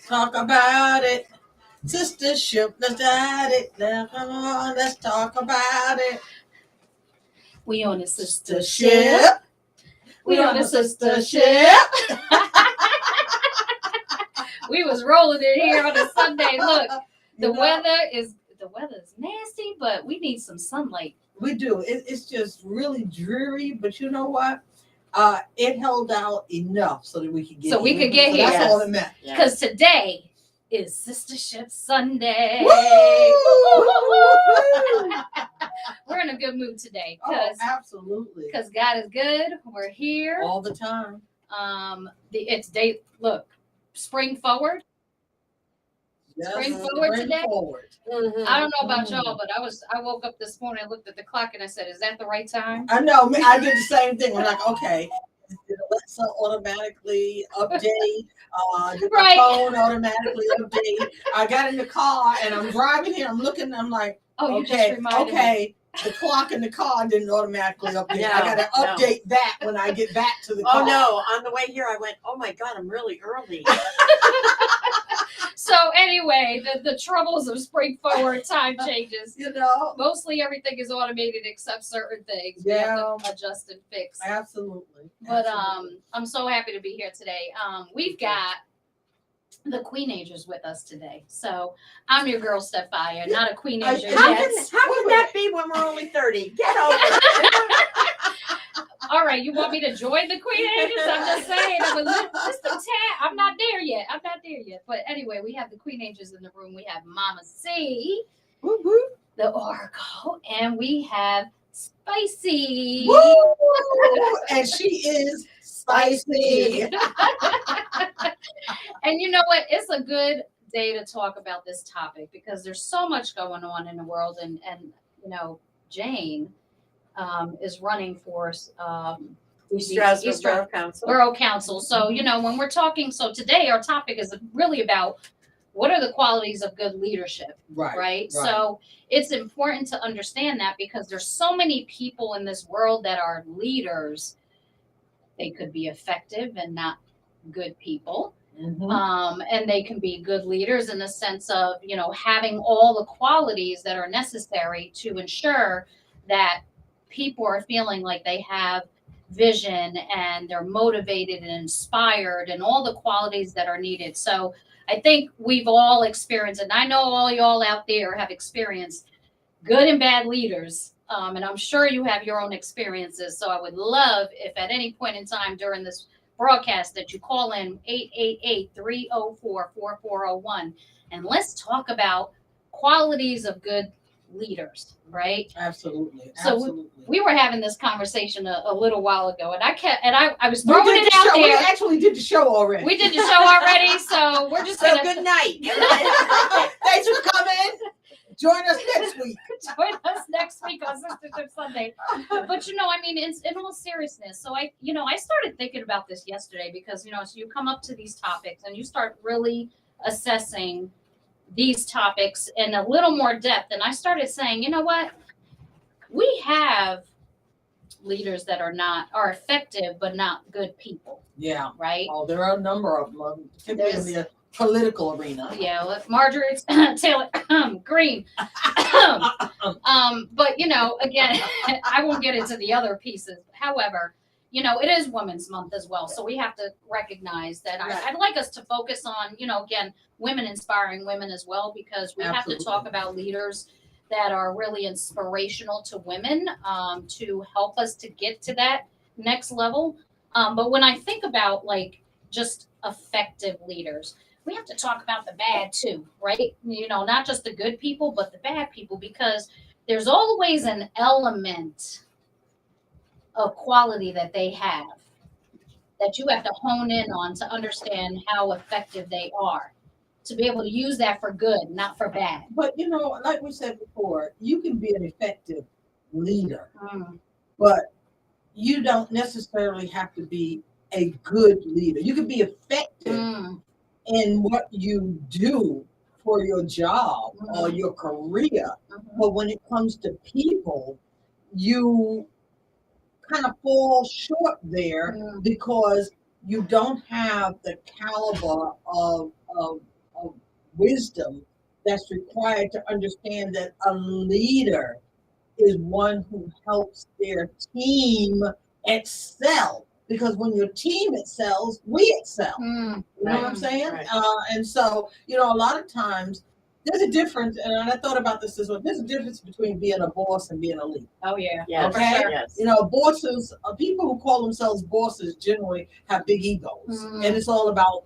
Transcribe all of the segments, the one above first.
talk about it. Sistership, let's add it. Now, come on, let's talk about it. We on a sistership. Sistership. We on a sistership. We was rolling it here on a Sunday. Look, the weather is nasty, but we need some sunlight. We do. It's just really dreary, but you know what? It held out enough so that we could get so here. we could get So here. that's all it meant. Because today is Sistership Sunday. We're in a good mood today. Absolutely. Because God is good. We're here all the time. It's day. Look, spring forward. Yes, spring forward today. Mm-hmm. I don't know about y'all, but I woke up this morning, I looked at the clock, and I said, "Is that the right time?" I know. I did the same thing. I'm like, okay, did Alexa automatically update? Did my phone automatically update? I got in the car and I'm driving here. I'm looking. I'm like, oh, you just reminded me. The clock in the car didn't automatically update. No, I got to update that when I get back to the car. Oh no! On the way here, I went, "Oh my God, I'm really early." So anyway, the troubles of spring forward time changes. You know, mostly everything is automated except certain things. Yeah, we have to adjust and fix. Absolutely. But I'm so happy to be here today. We've got the Queenagers with us today. So I'm your girl, Stephia, not a Queenager yet. How can that be when we're only 30? Get over it. All right, you want me to join the Queenagers? I'm just saying, I'm not there yet. But anyway, we have the Queenagers in the room. We have Mama C, the Oracle, and we have Spicy. Woo! And she is spicy. And you know what? It's a good day to talk about this topic because there's so much going on in the world, and you know, Jane is running for East Borough Council. So, you know, when we're talking, so today our topic is really about what are the qualities of good leadership, right? So it's important to understand that because there's so many people in this world that are leaders. They could be effective and not good people. Mm-hmm. And they can be good leaders in the sense of, you know, having all the qualities that are necessary to ensure that people are feeling like they have vision and they're motivated and inspired and all the qualities that are needed. So I think we've all experienced, and I know all y'all out there have experienced good and bad leaders. And I'm sure you have your own experiences. So I would love if at any point in time during this broadcast that you call in 888-304-4401 and let's talk about qualities of good leaders, right? Absolutely. So we were having this conversation a little while ago, and I was throwing it out there. We actually did the show already. We did the show already, so we're just gonna good night. Thanks for coming. Join us next week. Join us next week on Sistership Sunday. But you know, I mean, in all seriousness, so I started thinking about this yesterday because, you know, so you come up to these topics and you start really assessing these topics in a little more depth. And I started saying, you know what? We have leaders that are effective, but not good people. Yeah. Right? Oh, there are a number of them, particularly in the political arena. Yeah, Marjorie Taylor Greene. But, you know, again, I won't get into the other pieces. However, you know, it is Women's Month as well. So we have to recognize that. Right. I'd like us to focus on, you know, again, women inspiring women as well, because we have to talk about leaders that are really inspirational to women to help us to get to that next level. But when I think about like just effective leaders, we have to talk about the bad too, right? You know, not just the good people, but the bad people, because there's always an element of quality that they have that you have to hone in on to understand how effective they are, to be able to use that for good, not for bad. But, you know, like we said before, you can be an effective leader, but you don't necessarily have to be a good leader. You can be effective in what you do for your job or your career. But when it comes to people, you kind of fall short there because you don't have the caliber of wisdom that's required to understand that a leader is one who helps their team excel. Because when your team excels, we excel. Mm. You know what I'm saying? Right. And so, a lot of times there's a difference, and I thought about this as well. There's a difference between being a boss and being a leader. Oh yeah. Yes. Okay. Yes. Bosses, people who call themselves bosses generally have big egos, and it's all about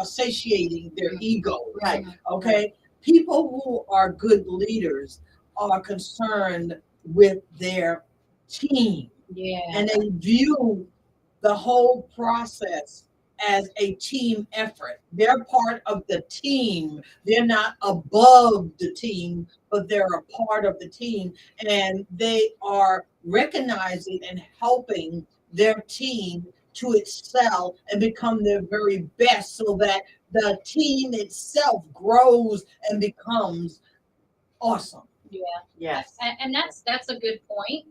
satiating their egos. Right. Okay. People who are good leaders are concerned with their team, Yeah. and they view the whole process as a team effort. They're part of the team. They're not above the team, but they're a part of the team. And they are recognizing and helping their team to excel and become their very best so that the team itself grows and becomes awesome. Yeah. Yes. And that's a good point.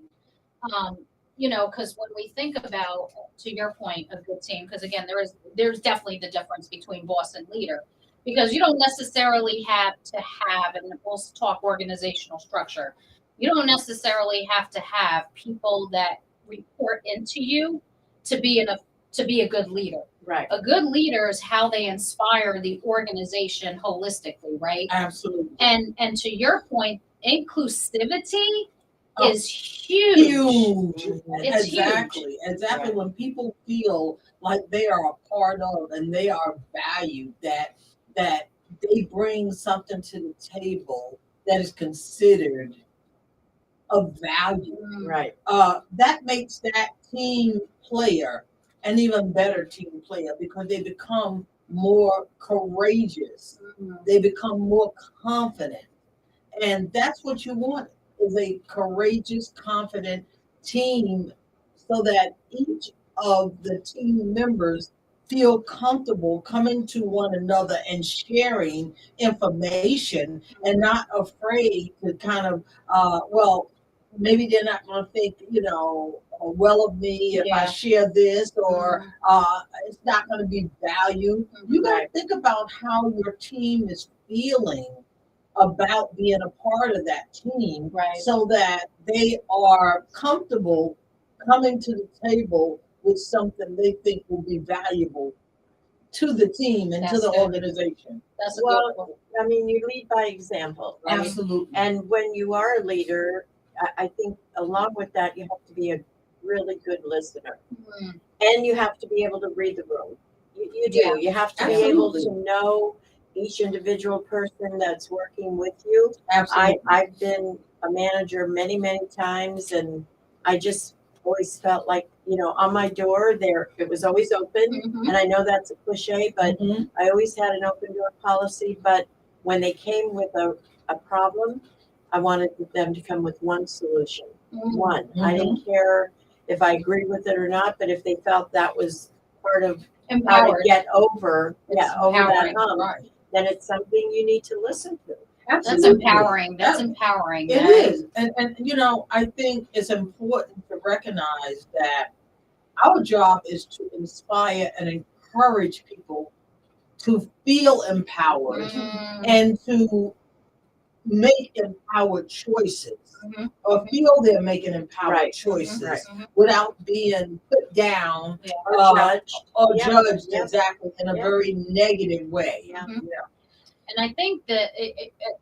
Because when we think about, to your point, a good team, because again, there's definitely the difference between boss and leader, because you don't necessarily have to have, and we'll talk organizational structure, you don't necessarily have to have people that report into you to be a good leader. Right. A good leader is how they inspire the organization holistically, right? Absolutely. And to your point, inclusivity is huge. It's Exactly. Right. When people feel like they are a part of and they are valued, that they bring something to the table that is considered of value. Right. That makes that team player an even better team player because they become more courageous. They become more confident. And that's what you want, is a courageous, confident team so that each of the team members feel comfortable coming to one another and sharing information and not afraid to kind of, maybe they're not going to think, well of me if I share this, or it's not going to be valued. You got to think about how your team is feeling about being a part of that team, Right. so that they are comfortable coming to the table with something they think will be valuable to the team and to That's the good. organization. That's a good point. I mean, you lead by example, right? Absolutely. And when you are a leader, I think along with that, you have to be a really good listener. Mm. And you have to be able to read the room. You do. Yeah. You have to be Absolutely. able to know each individual person that's working with you. Absolutely. I've been a manager many, many times, and I just always felt like, on my door there, it was always open. Mhm. And I know that's a cliche, but Mhm. I always had an open door policy. But when they came with a problem, I wanted them to come with one solution. Mhm. One. I didn't care if I agreed with it or not, but if they felt that was part of how to Empowered. get over that empowering, hump, Right. then it's something you need to listen to. That's Absolutely. empowering. That's That- empowering. It right? is. And I think it's important to recognize that our job is to inspire and encourage people to feel empowered Mm. and to make empowered choices, Mhm. or feel they're making empowered Right. choices Right. without being put down Yeah. Or judged. or Yeah. judged Yeah. exactly in a Yeah. very negative way. Yeah. Mhm. And I think that,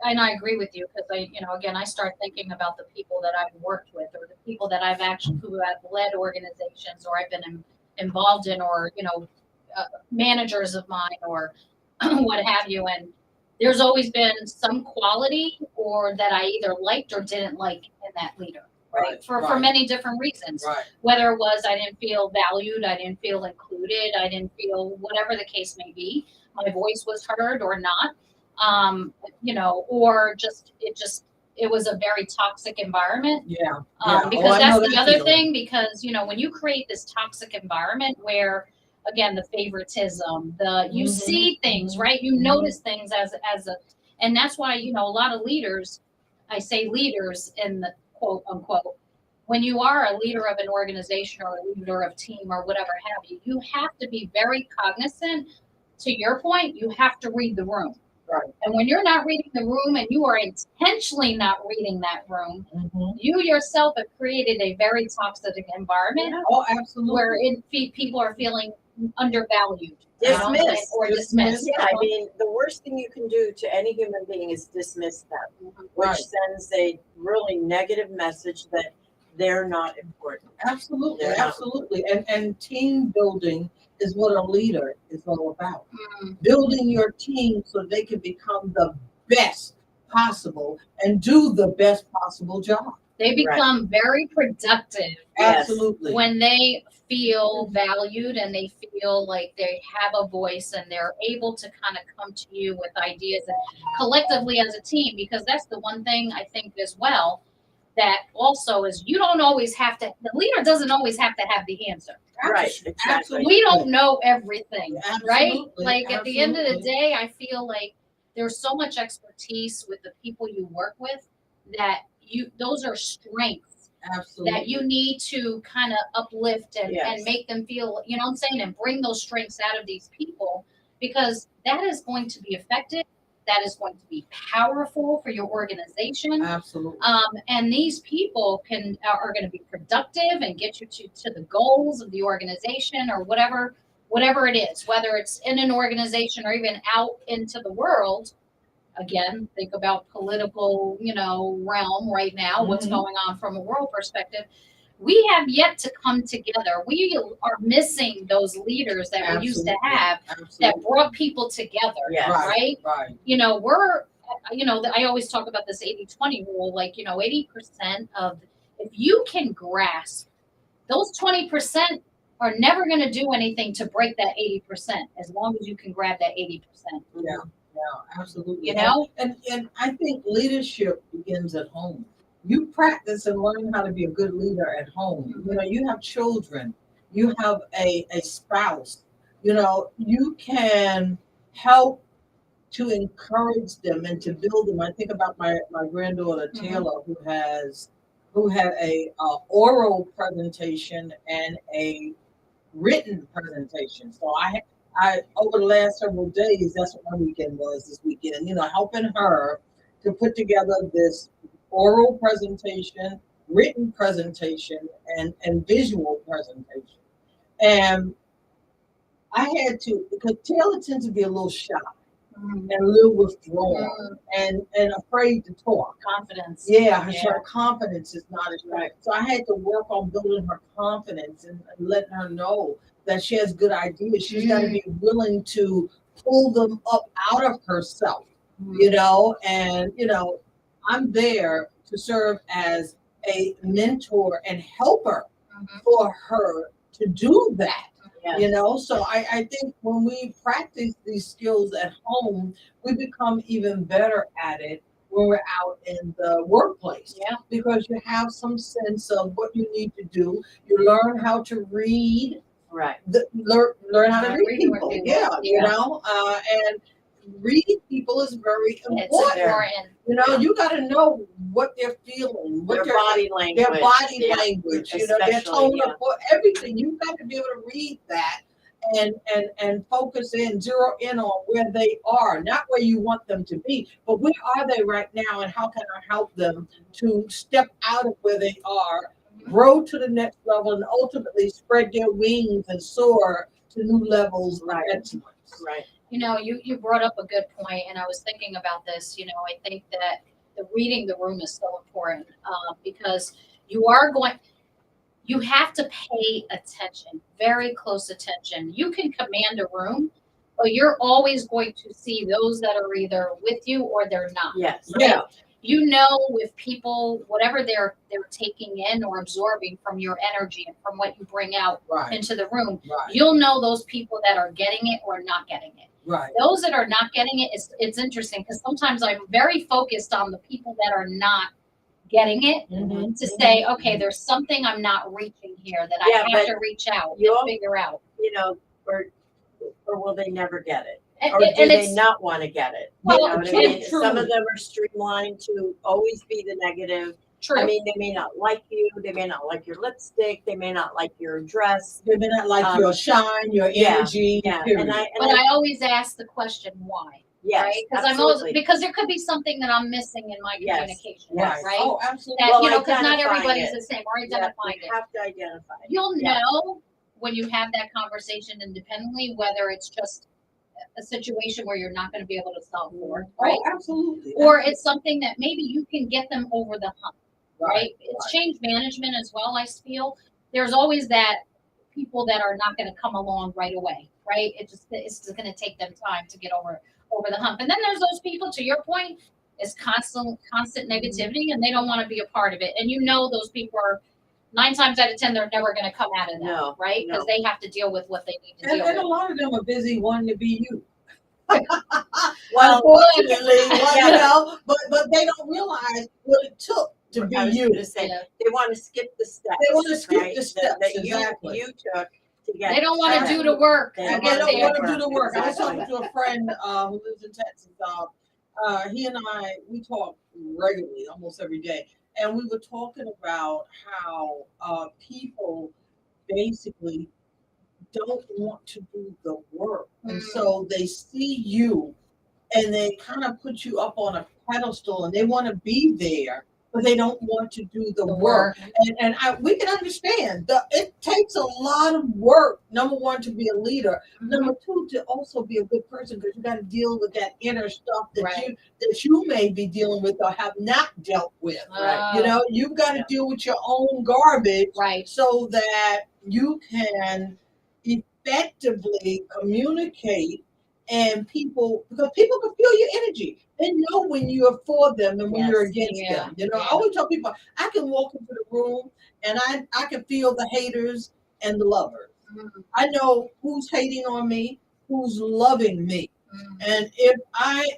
and I agree with you, because again, I start thinking about the people that I've worked with, or the people that I've actually, who have led organizations, or I've been involved in, or, managers of mine, or what have you. And there's always been some quality or that I either liked or didn't like in that leader, right? For many different reasons. Right. Whether it was I didn't feel valued, I didn't feel included, I didn't feel whatever the case may be, my voice was heard or not, or it was a very toxic environment. Yeah. Because I know that's the that other feeling. thing, because, when you create this toxic environment where, again, the favoritism, you Mhm. see things, right? You notice things and that's why, a lot of leaders, I say leaders in the quote unquote, when you are a leader of an organization or a leader of team or whatever have you, you have to be very cognizant. To your point, you have to read the room. Right. And when you're not reading the room and you are intentionally not reading that room, Mhm. you yourself have created a very toxic environment Oh, absolutely. where people are feeling undervalued, you know, Dismissed. or dismissed. Yeah, I mean, the worst thing you can do to any human being is dismiss them, which Right. sends a really negative message that they're not important. Absolutely, They're not absolutely. And team building is what a leader is all about. Mm. Building your team so they can become the best possible and do the best possible job. They become very productive Absolutely. when they feel valued and they feel like they have a voice and they're able to kind of come to you with ideas and collectively as a team, because that's the one thing I think as well that also is you don't always have to, the leader doesn't always have to have the answer. Right, exactly. We don't know everything, right? Absolutely, Like at the end of the absolutely. day, I feel like there's so much expertise with the people you work with that those are strengths Absolutely. that you need to kind of uplift and Yes. make them feel, you know what I'm saying, and bring those strengths out of these people, because that is going to be effective. That is going to be powerful for your organization. Absolutely. And these people are going to be productive and get you to the goals of the organization or whatever it is, whether it's in an organization or even out into the world. Again, think about political, realm right now, what's Mhm. going on from a world perspective. We have yet to come together. We are missing those leaders that we used to Absolutely. have that Absolutely. brought people together, Yes. right? Right. I always talk about this 80-20 rule, like, 80% of, if you can grasp those 20% are never going to do anything to break that 80% as long as you can grab that 80%. Yeah. Yeah, absolutely. You know? And I think leadership begins at home. You practice and learn how to be a good leader at home. Mhm. You have children, you have a spouse, you can help to encourage them and to build them. I think about my granddaughter Mhm. Taylor, who had a oral presentation and a written presentation. So I over the last several days, that's what my weekend was this weekend, helping her to put together this oral presentation, written presentation, and visual presentation. And I had to, because Taylor tends to be a little shy and a little withdrawn and afraid to talk. Confidence. Yeah, Yeah. her confidence is not as right. So I had to work on building her confidence and letting her know that she has good ideas. She's got to be willing to pull them up out of herself, and I'm there to serve as a mentor and helper for her to do that. Yes. So I think when we practice these skills at home, we become even better at it when we're out in the workplace. Yeah. Because you have some sense of what you need to do. You learn how to read. Right. Learn how to read people. Yeah. And read people is very important. It's important. You got to know what they're feeling, what Their body language. their body language, their tone Especially, of everything. You've got to be able to read that and focus in, zero in on where they are, not where you want them to be, but where are they right now, and how can I help them to step out of where they are, grow to the next level, and ultimately spread their wings and soar to new levels of excellence. Right. You brought up a good point, and I was thinking about this. I think that the reading the room is so important because you have to pay attention, very close attention. You can command a room, but you're always going to see those that are either with you or they're not. Yes. Right? Yeah. With people, whatever they're taking in or absorbing from your energy and from what you bring out into the room, you'll know those people that are getting it or not getting it. Right. Those that are not getting it, it's interesting because sometimes I'm very focused on the people that are not getting it to say, okay, there's something I'm not reaching here that I have to reach out and figure out. Or will they never get it? And, Or do and they it's, not want to get it? Well, You know what I mean? true. Some of them are streamlined to always be the negative. true. I mean, they may not like you. They may not like your lipstick. They may not like your dress. They may not like your shine, your energy. Yeah. Period. But I always ask the question, why? Yes, right? Because I'm always, absolutely. because there could be something that I'm missing in my Yes, communication, yes. right? Oh, absolutely. That, Well, you know, because not identifying everybody's it. the same, or Yeah, identifying we it. have to identify it. You'll Yeah. know when you have that conversation independently whether it's just a situation where you're not going to be able to solve for it, right? Oh, absolutely. Or it's something that maybe you can get them over the hump, right? It's right. change management as well, I feel. There's always that people that are not going to come along right away, right? It's just going to take them time to get over the hump. And then there's those people, to your point, is constant negativity, and they don't want to be a part of it. And you know those people are 9 times out of 10 they're never going to come out of that, No, right? Because they have to deal with what they need to deal And a with. lot of them are busy wanting to be you. Well, Unfortunately, yeah. you know, but they don't realize what it took to be I was you. going to say, Yeah. they want to skip the steps. They want to skip right? the steps, that exactly. you took to get. They don't want to do the work. They And don't they don't wanna want to do the work. I was Exactly. talking to a friend who lives in Texas. He and I, we talk regularly, almost every day. And we were talking about how people basically don't want to do the work. And so they see you and they kind of put you up on a pedestal and they want to be there, but they don't want to do the work. And we can understand it takes a lot of work. Number one, to be a leader. Number two, to also be a good person, because you got to deal with that inner stuff that you may be dealing with or have not dealt with. Right. You know, you've got to deal with your own garbage, Right. so that you can effectively communicate. And because people can feel your energy. They know when you're for them and when you're against them. You know, I always tell people, I can walk into the room and I can feel the haters and the lovers. I know who's hating on me, who's loving me. And if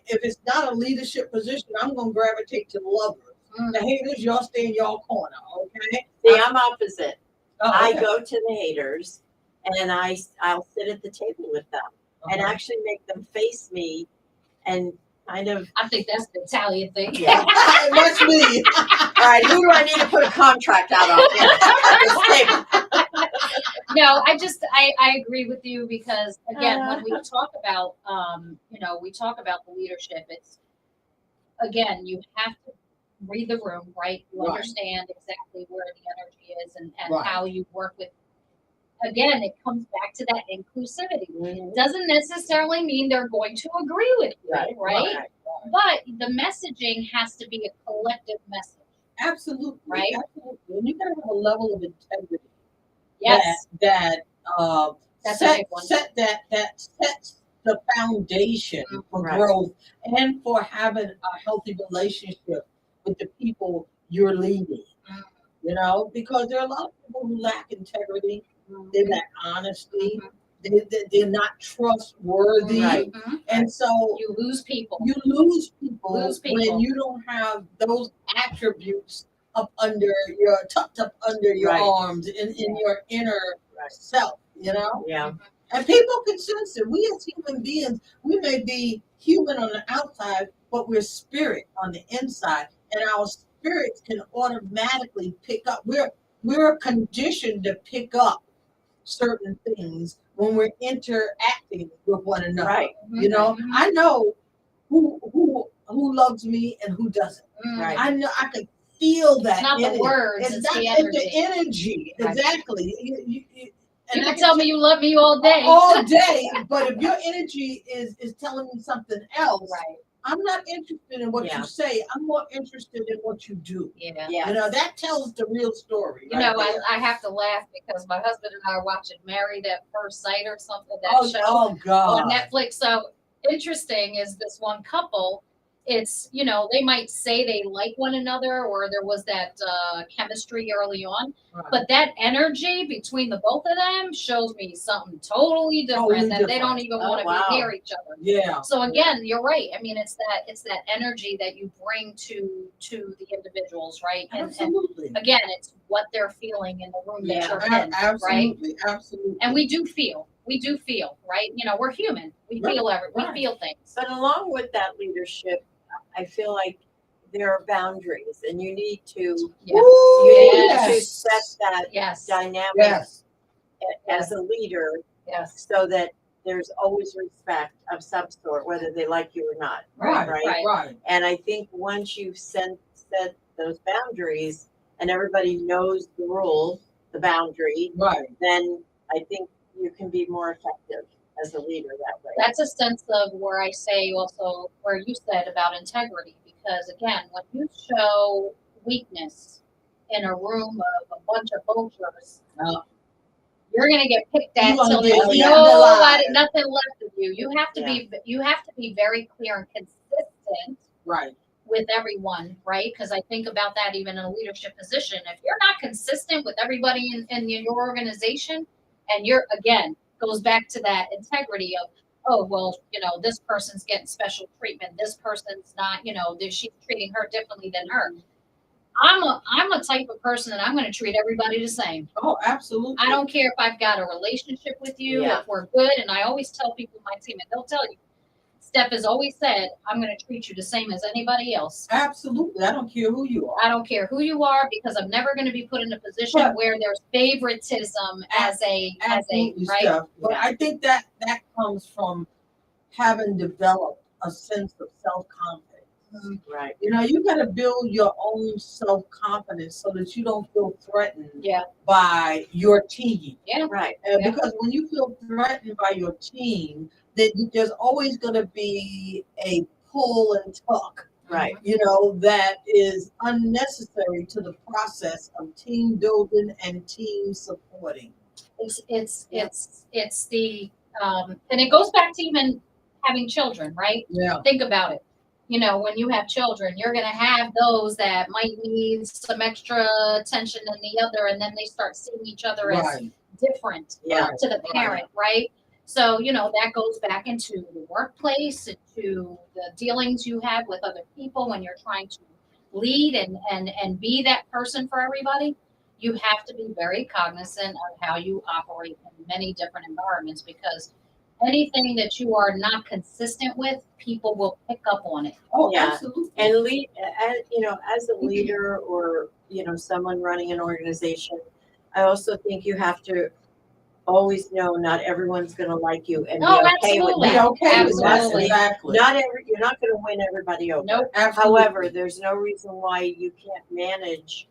it's not a leadership position, I'm going to gravitate to the lovers. The haters, y'all stay in y'all corner, okay? See, I'm opposite. Oh, okay. I go to the haters and I'll sit at the table with them. And actually make them face me and kind of. I think that's the Italian thing. Yeah. It must be. All right, who do I need to put a contract out on here at this table? No, I agree with you, because again, when we talk about we talk about the leadership, it's, again, you have to read the room, right? You understand exactly where the energy is and how you work with. Again, it comes back to that inclusivity. Doesn't necessarily mean they're going to agree with you, right? But the messaging has to be a collective message. Absolutely. Right? Absolutely. And you gotta have a level of integrity. Yes. That That's a big one. sets the foundation for growth and for having a healthy relationship with the people you're leading. You know, because there are a lot of people who lack integrity. They lack honesty. They're not trustworthy. And so you lose people. You lose people when you don't have those attributes tucked up under your arms in your inner self, you know? Yeah. And people can sense it. We as human beings, we may be human on the outside, but we're spirit on the inside. And our spirits can automatically pick up. We're conditioned to pick up certain things when we're interacting with one another. Right. You know, I know who loves me and who doesn't. Right. I know, I can feel that. It's not energy. the words, it's not the energy. The energy. Right. Exactly. You can tell me you love me all day. All day, but if your energy is telling me something else, I'm not interested in what you say. I'm more interested in what you do. Yeah. You know, that tells the real story. You know, I have to laugh because my husband and I are watching Married at First Sight or something, that show God. on Netflix. So interesting is this one couple. It's, you know, they might say they like one another, or there was that chemistry early on, but that energy between the both of them shows me something totally different, that they don't even want to be near each other. Yeah. So again, you're right. I mean, it's that energy that you bring to the individuals, right? Absolutely. And again, it's what they're feeling in the room that you're in, absolutely, right? Absolutely. And we do feel, right? You know, we're human. We feel we feel things. But along with that leadership, I feel like there are boundaries, and you need to set that dynamic as a leader, so that there's always respect of some sort, whether they like you or not. Right. And I think once you've set those boundaries and everybody knows the rules, the boundary, Right. then I think you can be more effective as a leader that way. That's a sense of where I say also where you said about integrity, because again, when you show weakness in a room of a bunch of vultures, you're gonna get picked at till there's nothing left of you. You have to be very clear and consistent. Right. With everyone, right? Because I think about that even in a leadership position. If you're not consistent with everybody in your organization, and you're, again, goes back to that integrity of, oh, well, this person's getting special treatment. This person's not, she's treating her differently than her. I'm a type of person that I'm going to treat everybody the same. Oh, absolutely. I don't care if I've got a relationship with you, if we're good. And I always tell people in my team, and they'll tell you, Steph has always said, I'm going to treat you the same as anybody else. Absolutely. I don't care who you are. I don't care who you are, because I'm never going to be put in a position where there's favoritism as a right? Steph. But I think that comes from having developed a sense of self-confidence. Right. You got to build your own self-confidence so that you don't feel threatened by your team. Yeah. Right. Because when you feel threatened by your team, then there's always going to be a pull and tuck. Right. That is unnecessary to the process of team building and team supporting. It's the and it goes back to even having children, right? Yeah. Think about it. When you have children, you're going to have those that might need some extra attention than the other, and then they start seeing each other as different to the parent, right? So, that goes back into the workplace, into the dealings you have with other people when you're trying to lead and be that person for everybody. You have to be very cognizant of how you operate in many different environments, because anything that you are not consistent with, people will pick up on it. Oh, yeah. Absolutely. And as a leader or, someone running an organization, I also think you have to always know not everyone's going to like you and be okay with that. Be okay with that. Absolutely. Exactly. You're not going to win everybody over. Nope. Absolutely. However, there's no reason why you can't manage,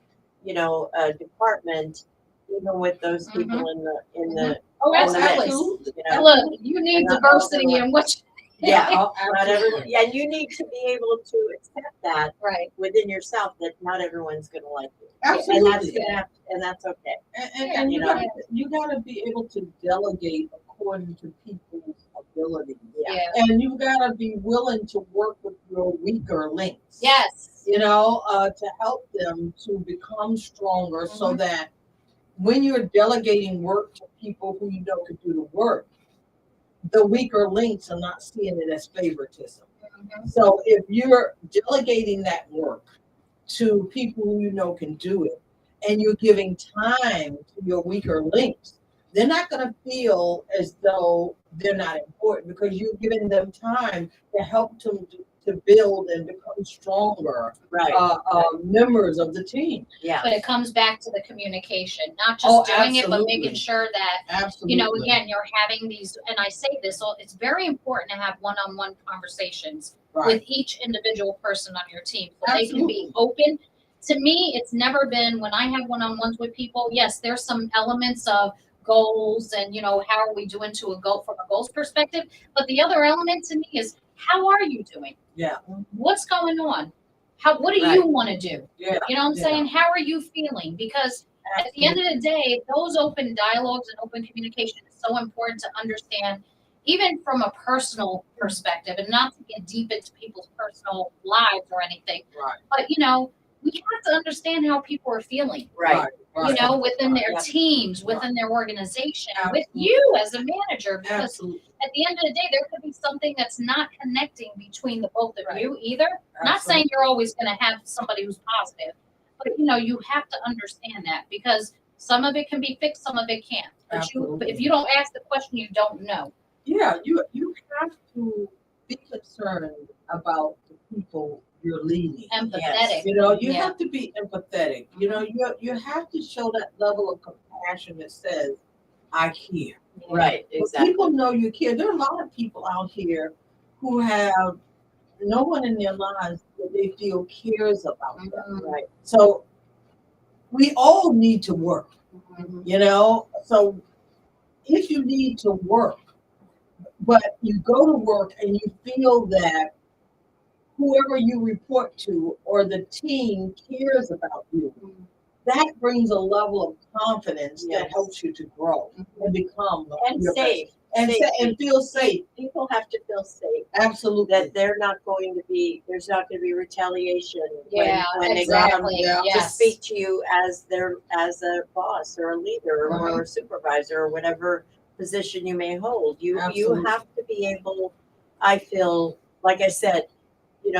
a department even with those people in the Oh, absolutely. Absolutely. Look, you need diversity in what not everyone. Yeah, and you need to be able to accept that within yourself, that not everyone's going to like you. Absolutely. And that's okay. And you got to be able to delegate according to people's ability. Yeah. And you got to be willing to work with your weaker links. Yes. To help them to become stronger, so that when you're delegating work to people who can do the work, the weaker links are not seeing it as favoritism. So if you're delegating that work to people who can do it, and you're giving time to your weaker links, they're not going to feel as though they're not important, because you're giving them time to help them to build and become stronger members of the team. Yeah. But it comes back to the communication, not just doing it, but absolutely. making sure that, again, you're having these, and I say this, it's very important to have one-on-one conversations with each individual person on your team, so they can be open. To me, it's never been, when I have one-on-ones with people, yes, there's some elements of goals and, how are we doing to a goal from a goals perspective, but the other element to me is, how are you doing? Yeah. What's going on? What do you want to do? Yeah. You know what I'm saying? How are you feeling? Because at the end of the day, those open dialogues and open communication is so important to understand, even from a personal perspective, and not to get deep into people's personal lives or anything. Right. But, we have to understand how people are feeling. Right. Within their teams, within their organization, with you as a manager, because at the end of the day, there could be something that's not connecting between the both of you either. Not saying you're always going to have somebody who's positive, but you have to understand that, because some of it can be fixed, some of it can't. But if you don't ask the question, you don't know. Yeah, you have to be concerned about the people you're leading. Empathetic. You have to be empathetic. You have to show that level of compassion that says, I care. Right, But exactly. people know you care. There are a lot of people out here who have no one in their lives that they feel cares about them. Right. So we all need to work, Mhm. you know? So if you need to work, but you go to work and you feel that whoever you report to or the team cares about you, that brings a level of confidence Yes. that helps you to grow and become And your safe. best. And, Safety. and feel safe. People have to feel safe. Absolutely. That there's not going to be retaliation Yeah, when they exactly. come to Yes. speak to you as a boss or a leader or a supervisor or whatever position you may hold. You Absolutely. have to be able, I feel, like I said,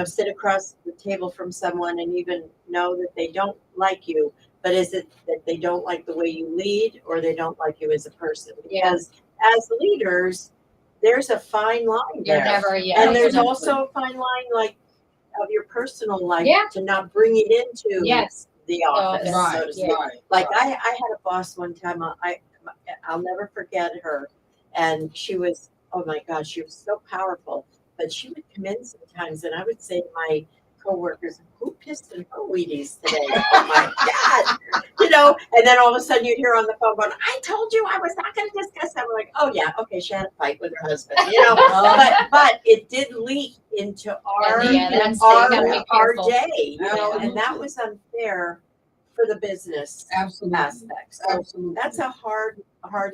sit across the table from someone and even know that they don't like you, but is it that they don't like the way you lead or they don't like you as a person? Because as leaders, there's a fine line You're there. never, And there's Absolutely. also a fine line, like, of your personal life Yeah. to not bring it into Yes. the office, Right, so to speak. right. Like right. I had a boss one time. I'll never forget her, and she was, oh my gosh, she was so powerful. But she would come in sometimes, and I would say to my coworkers, "Who pissed in her Wheaties today?" Oh my God, And then all of a sudden you'd hear on the phone going, "I told you I was not going to discuss that." We're like, "Oh yeah, okay." She had a fight with her husband, but it did leak into our Yeah, that's you gotta be our careful. day, and that Absolutely. was unfair for the business Absolutely. aspects. So Absolutely. that's a hard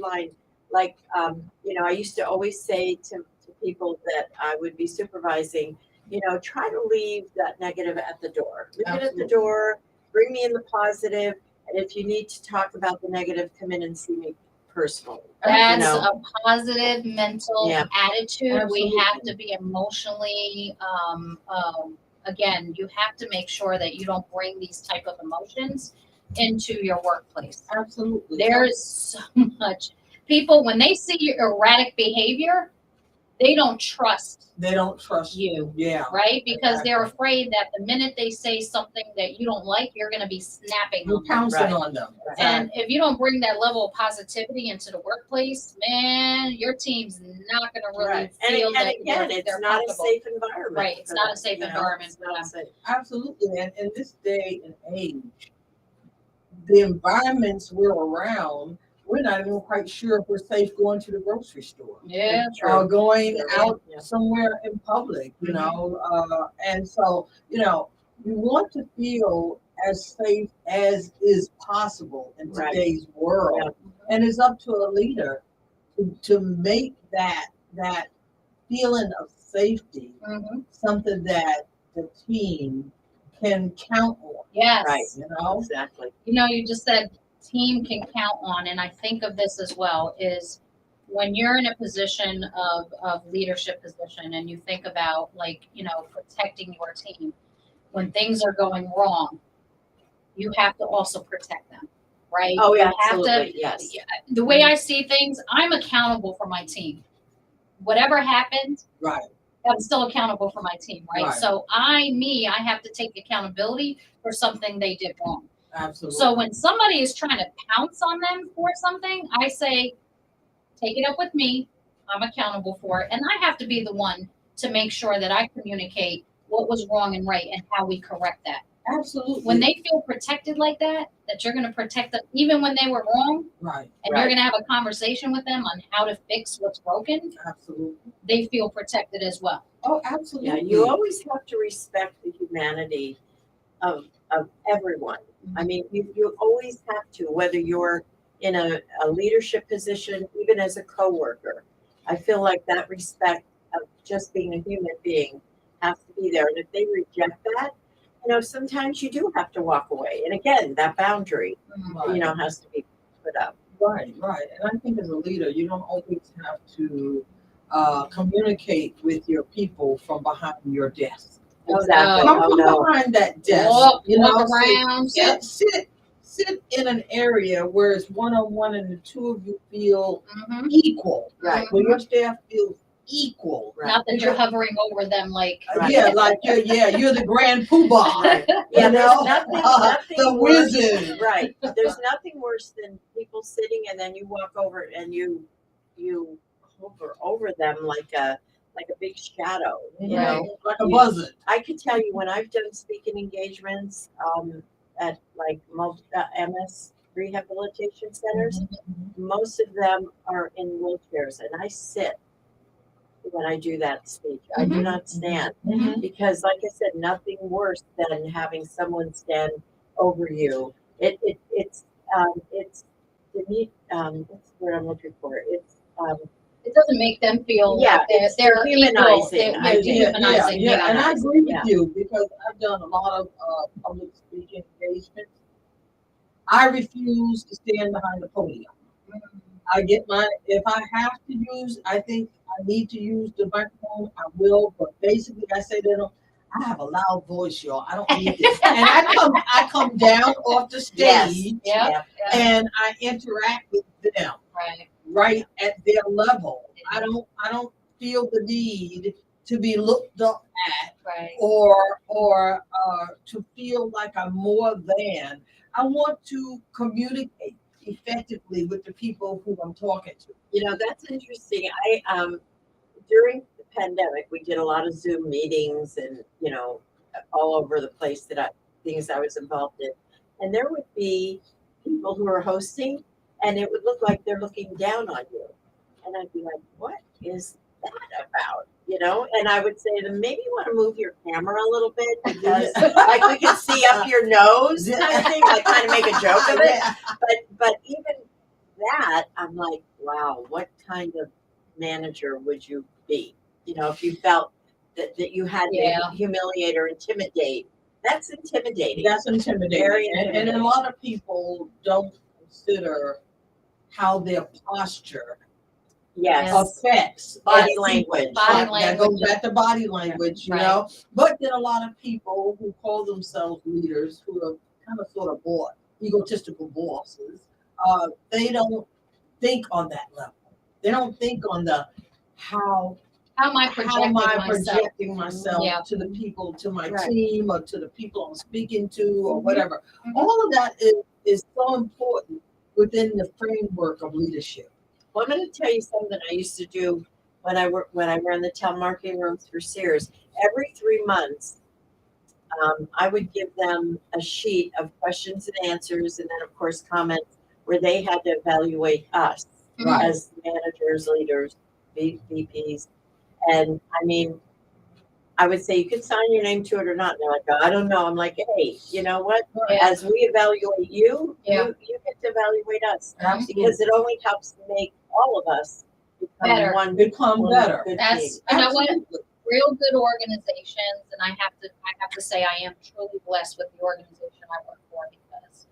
line. Like, I used to always say to people that I would be supervising, try to leave that negative at the door. Leave it at the Absolutely. door. Bring me in the positive, and if you need to talk about the negative, come in and see me personally. That's a positive mental attitude. Absolutely. We have to be emotionally, again, you have to make sure that you don't bring these type of emotions into your workplace. Absolutely. There's so much people, when they see your erratic behavior, they don't trust They don't trust you. Yeah. Right? Because they're Exactly. afraid that the minute they say something that you don't like, you're going to be snapping You're on them. pouncing on them. And if you don't bring that level of positivity into the workplace, man, your team's not going to really feel and that again, they're it's not a comfortable. safe environment. Right, it's not a safe environment It's for not them. safe. Absolutely. And in this day and age, the environments we're around, we're not even quite sure if we're safe going to the grocery store. Yeah, Or going out Yeah. somewhere in public, and so, you want to feel as safe as is possible in Right. today's world. Yeah. And it's up to a leader to make that feeling of safety something that the team can count on. Yes. Right. Exactly. You just said team can count on, and I think of this as well, is when you're in a position of leadership position and you think about protecting your team, when things are going wrong, you have to also protect them, right? Oh, You yeah, have to, absolutely. Yes. the way I see things, I'm accountable for my team. Whatever happened, Right. I'm still accountable for my team, right? Right. So I have to take accountability for something they did wrong. Absolutely. So when somebody is trying to pounce on them for something, I say, take it up with me. I'm accountable for it. And I have to be the one to make sure that I communicate what was wrong and right and how we correct that. Absolutely. When they feel protected like that you're going to protect them even when they were wrong, right. and you're going to have a conversation with them on how to fix what's broken, Absolutely. they feel protected as well. Oh, absolutely. Yeah, you always have to respect the humanity of everyone. I mean, you always have to, whether you're in a leadership position, even as a coworker. I feel like that respect of just being a human being has to be there. And if they reject that, sometimes you do have to walk away. And again, that boundary, Right. has to be put up. Right. And I think as a leader, you don't always have to communicate with your people from behind your desk. Exactly. Come Oh, from no. behind that desk. Walk around. Sit in an area where it's one-on-one and the two of you feel Mm-hmm. equal. Right. Where your staff feels equal. Right. Not that you're hovering over them like. Right. Yeah, like you're the grand poobah. Right. Yeah, there's nothing the worse. wizard. Right. There's nothing worse than people sitting and then you walk over and you you hover over them like a big shadow, you Right. know, like a buzzard. I could tell you when I've done speaking engagements at like MS rehabilitation centers, most of them are in wheelchairs, and I sit when I do that speech. I do not stand because, like I said, nothing worse than having someone stand over you. It's the need. What's the word I'm looking for? It doesn't make them feel Yeah, like it's they're dehumanizing. Equal. I They're think. dehumanizing. Yeah, and I agree with Yeah. you because I've done a lot of public speaking engagements. I refuse to stand behind the podium. I get if I have to use, I think I need to use the microphone, I will, but basically I say to them, I have a loud voice, y'all. I don't need this. And I come down off the stage and I interact with them right at their level. I don't feel the need to be looked up at or to feel like I'm more than. I want to communicate effectively with the people who I'm talking to. You know, that's interesting. I during the pandemic, we did a lot of Zoom meetings and, you know, all over the place things I was involved in. And there would be people who are hosting and it would look like they're looking down on you. And I'd be like, what is that about? You know, and I would say to them, maybe you want to move your camera a little bit because like we can see up your nose kind of thing, like kind of make a joke of it. But even that, I'm like, wow, what kind of manager would you be? You know, if you felt that you had to humiliate or intimidate, that's intimidating. That's intimidating. Very And intimidating. a lot of people don't consider how their posture affects body language. That goes back to body language, you know. But then a lot of people who call themselves leaders, who are kind of sort of egotistical bosses, they don't think on that level. They don't think on the how am I projecting myself to the people, to my team, or to the people I'm speaking to, or whatever. All of that is so important within the framework of leadership. Well, I'm going to tell you something I used to do when I ran the telemarketing rooms for Sears. Every 3 months, I would give them a sheet of questions and answers, and then of course comments where they had to evaluate us as managers, leaders, VPs. And I mean, I would say you could sign your name to it or not. And they're like, I don't know. I'm like, hey, you know what? As we evaluate you, you get to evaluate us. Because it only helps to make all of us become better. That's you know what? Real good organizations, and I have to say I am truly blessed with the organization I work for because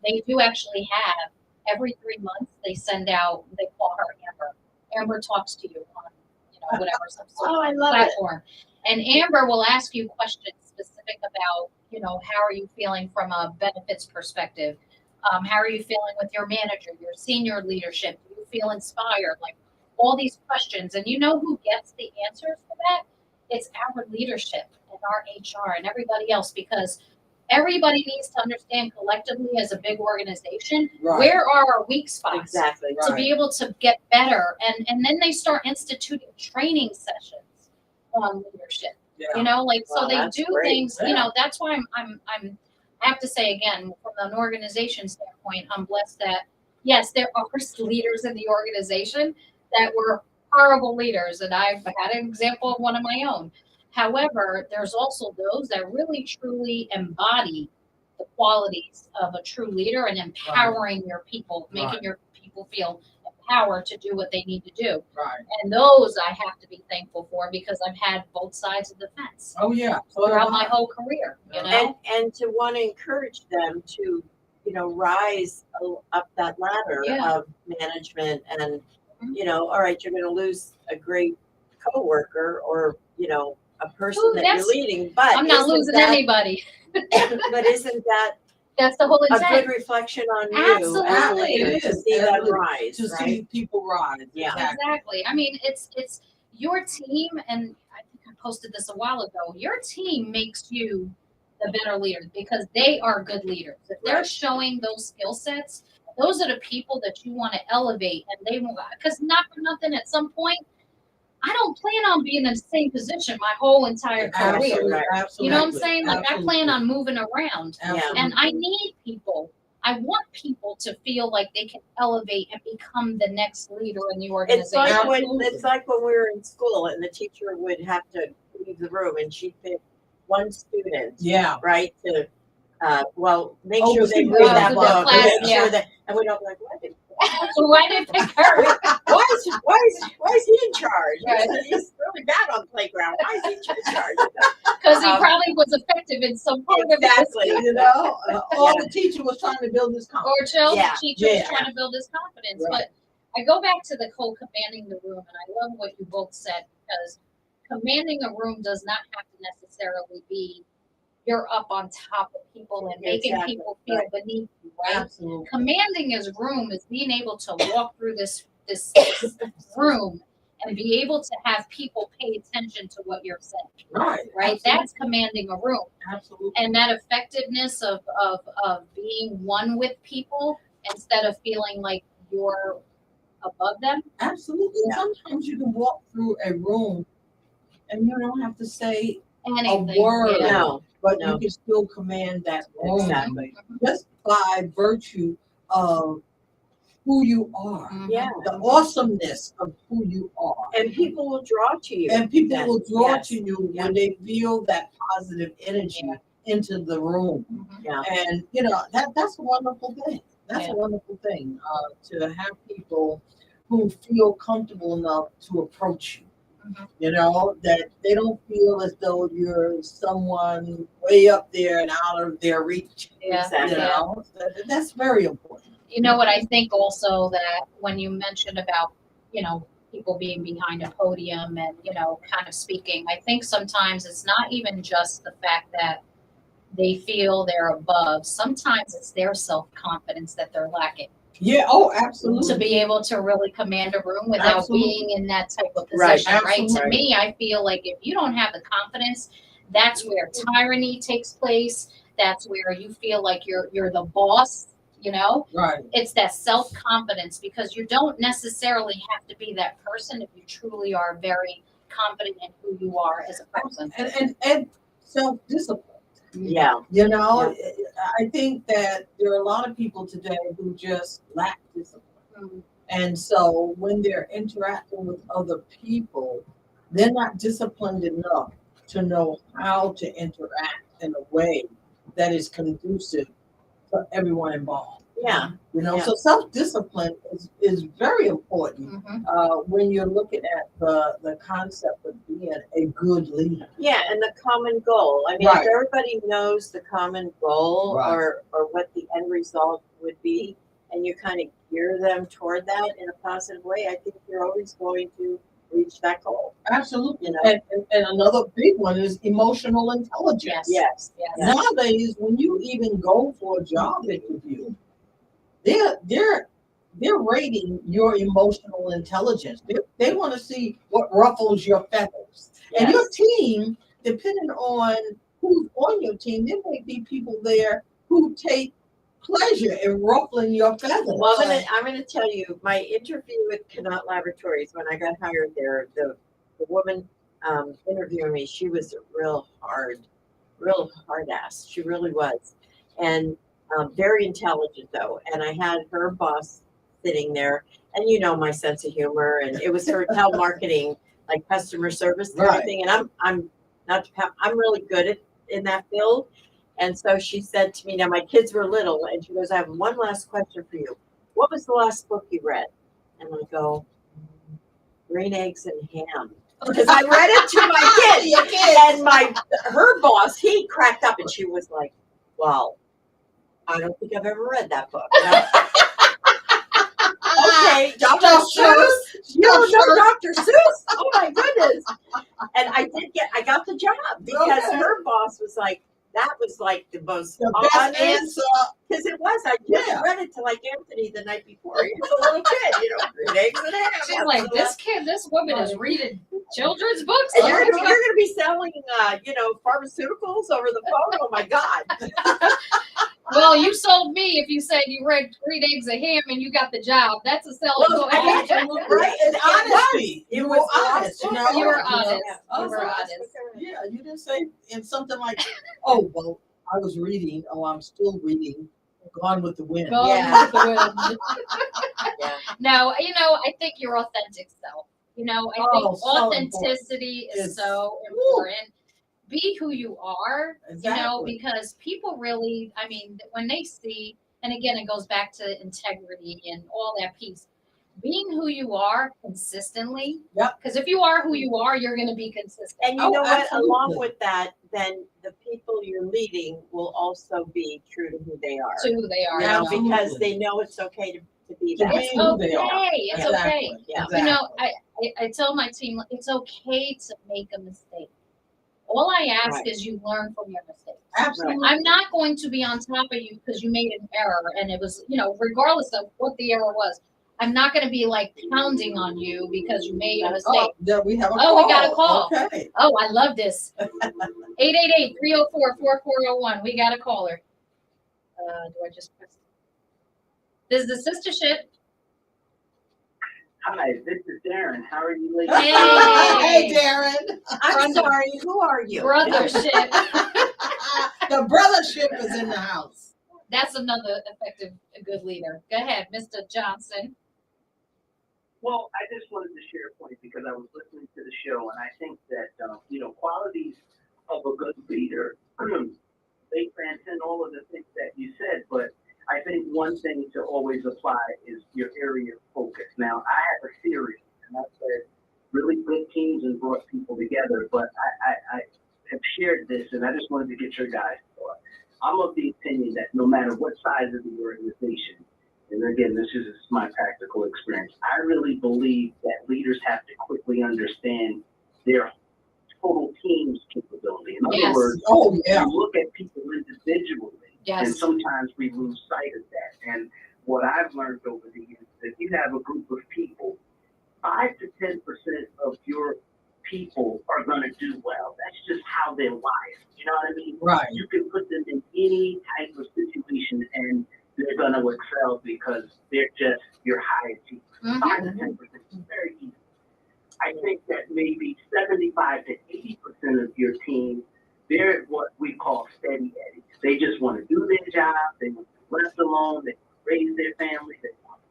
they do actually have every 3 months they send out, they call her Amber. Amber talks to you on whatever some sort of platform. And Amber will ask you questions specific about, how are you feeling from a benefits perspective? How are you feeling with your manager, your senior leadership? Do you feel inspired? Like all these questions. And you know who gets the answers for that? It's our leadership and our HR and everybody else, because everybody needs to understand collectively as a big organization, where are our weak spots to be able to get better. And then they start instituting training sessions on leadership. So they do things, that's why I have to say again, from an organization standpoint, I'm blessed that yes, there are leaders in the organization that were horrible leaders. And I've had an example of one of my own. However, there's also those that really truly embody the qualities of a true leader and empowering your people, making your people feel empowered to do what they need to do. And those I have to be thankful for because I've had both sides of the fence. Oh yeah. Throughout my whole career, And to want to encourage them to, rise up that ladder of management and, all right, you're going to lose a great coworker or, a person that you're leading, but I'm not losing anybody. But isn't that that's the whole intent. A good reflection on you. Absolutely. It is. To see them rise. To see people rise. Yeah. Exactly. I mean, it's your team, and I think I posted this a while ago. Your team makes you the better leader because they are good leaders. If they're showing those skill sets Those are the people that you want to elevate, and they want, because not for nothing, at some point, I don't plan on being in the same position my whole entire career. Absolutely. You know what I'm saying? Like, Absolutely. I plan on moving around, Absolutely. and I need people. I want people to feel like they can elevate and become the next leader in the organization. It's like when we were in school and the teacher would have to leave the room and she'd pick one student, right, to make sure they read that book, make sure that, and we'd all be like, why did they pick her? why is he in charge? Right. He's really bad on the playground. Why is he in charge? Because he probably was effective in some part of it. You know, or the teacher was trying to build his confidence. Or the teacher was trying to build his confidence. Right. But I go back to the whole commanding the room, and I love what you both said, because commanding a room does not have to necessarily be you're up on top of people and making people feel beneath you, right? Absolutely. Commanding his room is being able to walk through this room and be able to have people pay attention to what you're saying. Right. Right. Absolutely. That's commanding a room. Absolutely. And that effectiveness of being one with people instead of feeling like you're above them. Absolutely. Yeah. Sometimes you can walk through a room and you don't have to say anything, a word. But No. you can still command that room. Exactly. Just by virtue of who you are. Yeah. The awesomeness of who you are. And people will draw to you. And people will draw to you when they feel that positive energy into the room. Yeah. And, you know, that's a wonderful thing. That's a wonderful thing, to have people who feel comfortable enough to approach you. You know, that they don't feel as though you're someone way up there and out of their reach. Yeah. You know, that's very important. You know what I think also, that when you mentioned about, you know, people being behind a podium and, you know, kind of speaking, I think sometimes it's not even just the fact that they feel they're above. Sometimes it's their self-confidence that they're lacking. Yeah. Oh, absolutely. To be able to really command a room without being in that type of Right. position, right? To me, I feel like if you don't have the confidence, that's where tyranny takes place. That's where you feel like you're the boss, you know? Right. It's that self-confidence, because you don't necessarily have to be that person if you truly are very confident in who you are as a person. And self-discipline. Yeah. You know, I think that there are a lot of people today who just lack discipline. And so when they're interacting with other people, they're not disciplined enough to know how to interact in a way that is conducive for everyone involved. Yeah. You know, so self-discipline is very important when you're looking at the concept of being a good leader. Yeah, and the common goal. I mean, if everybody knows the common goal or what the end result would be, and you kind of gear them toward that in a positive way, I think you're always going to reach that goal. Absolutely. You know? And another big one is emotional intelligence. Yes. Nowadays, when you even go for a job interview, they're rating your emotional intelligence. They want to see what ruffles your feathers. And your team, depending on who's on your team, there may be people there who take pleasure in ruffling your feathers. Well, I'm going to tell you, my interview with Canot Laboratories, when I got hired there, the woman interviewing me, she was a real hard ass. She really was. And very intelligent, though. And I had her boss sitting there, and you know my sense of humor, and it was her telemarketing, like customer service and everything. And I'm really good in that field. And so she said to me, now my kids were little, and she goes, I have one last question for you. What was the last book you read? And I go, Green Eggs and Ham. Because I read it to my kids. And her boss, he cracked up, and she was like, well, I don't think I've ever read that book. Okay, Dr. Seuss. No, Dr. Seuss. Oh my goodness. And I got the job because her boss was like, that was like the most best answer. Because it was. I just read it to like Anthony the night before. He was a little kid, you know, Green Eggs and Ham. She's like, this woman is reading children's books. And you're going to be selling, pharmaceuticals over the phone. Oh my God. Well, you sold me if you said you read 3 eggs of ham and you got the job. That's a selling Well, point. right, and honesty. You were honest, you know. You were know. honest. Oh, You were honest. Yeah, you didn't say in something like, "Oh, well, I was reading. Oh, I'm still reading. Gone with the Wind." Gone Yeah. with the wind. Yeah. No, I think your authentic self. I think Oh, so authenticity is It's- so important. Be who you are, Exactly. because people really, when they see, and again, it goes back to integrity and all that piece. Being who you are consistently. Yep. Because if you are who you are, you're going to be consistent. And you Oh, know what? absolutely. Along with that, then the people you're leading will also be true to who they are. To who they are. You know, Absolutely. because they know it's okay to be To that. be It's who they are. okay. It's okay. Yeah. Exactly. I tell my team, it's okay to make a mistake. All I ask Right. is you learn from your mistakes. Absolutely. I'm not going to be on top of you because you made an error and it was, regardless of what the error was, I'm not going to be like pounding on you because you made a mistake. Oh, yeah, we have a Oh, call. we got a call. Okay. Oh, I love this. 888-304-4401. We got a caller. Do I just press? This is the sistership. Hi, this is Darren. How are you ladies? Hey, Darren. I'm sorry, who are you? Brothership. The brothership is in the house. That's another effective, a good leader. Go ahead, Mr. Johnson. Well, I just wanted to share a point because I was listening to the show, and I think that qualities of a good leader they transcend all of the things that you said. But I think one thing to always apply is your area of focus. Now, I have a theory, and I've led really good teams and brought people together. But I have shared this, and I just wanted to get your guys' thought. I'm of the opinion that no matter what size of the organization, and again, this is my practical experience, I really believe that leaders have to quickly understand their total team's capability. In other Yes. words, Oh, yeah. you look at people individually, and Yes. sometimes we lose sight of that. And what I've learned over the years is if you have a group of people, 5 to 10% of your people are going to do well. That's just how they're wired. You know what I mean? Right. You can put them in any type of situation and they're going to excel because they're just your high achievers. Mhm. 5 to 10% is very easy. I think that maybe 75 to 80% of your team, they're what we call steady eddies. They just want to do their job. They want to be left alone. They want to raise their family. They want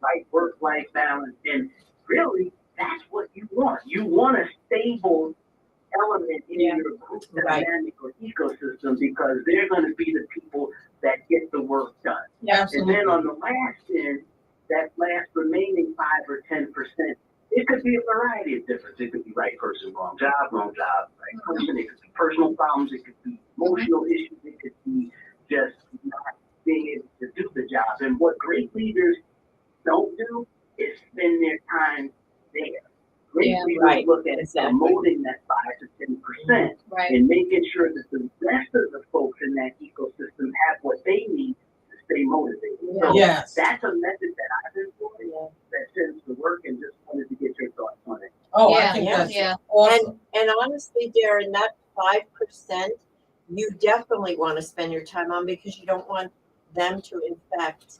right work-life balance. And really, that's what you want. You want a stable element in your group dynamic or ecosystem because they're going to be the people that get the work done. Absolutely. And then on the last end, that last remaining 5 or 10%, it could be a variety of different. It could be right person, wrong job, right person. It could be personal problems. It could be emotional issues. It could be just not being able to do the job. And what great leaders don't do is spend their time there. Great leaders look at promoting that 5 to 10% Right. and making sure that the rest of the folks in that ecosystem have what they need to stay motivated. So Yes. that's a method that I've employed that tends to work, and just wanted to get your thoughts on it. Oh, Yeah, I think that's yeah. awesome. And honestly, Darren, that 5%, you definitely want to spend your time on because you don't want them to infect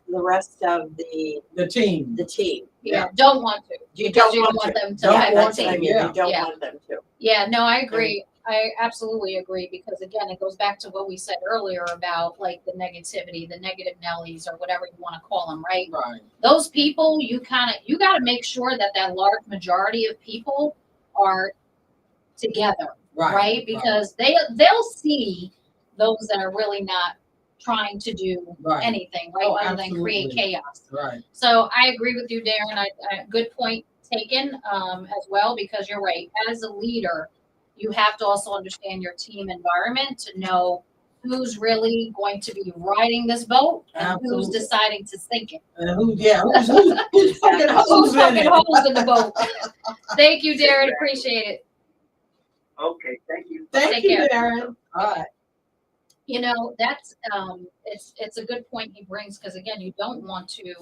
the rest of the team. team. Yeah. Don't want to. You Because don't you want want them to Don't have want that to, team. yeah. You don't Yeah. want them to. Yeah, no, I agree. I absolutely agree because again, it goes back to what we said earlier about like the negativity, the negative Nellies or whatever you want to call them, right? Right. Those people, you got to make sure that large majority of people are together, right? Because they'll see those that are really not trying to do anything, right? Oh, Other than create chaos. Right. So I agree with you, Darren. I good point taken as well, because you're right. As a leader, you have to also understand your team environment to know who's really going to be riding this boat and who's deciding to sink it. And who's poking holes in the boat. Thank you, Darren. Appreciate it. Okay, thank you. Thank you, Darren. All right. That's it's a good point he brings, because again, you don't want to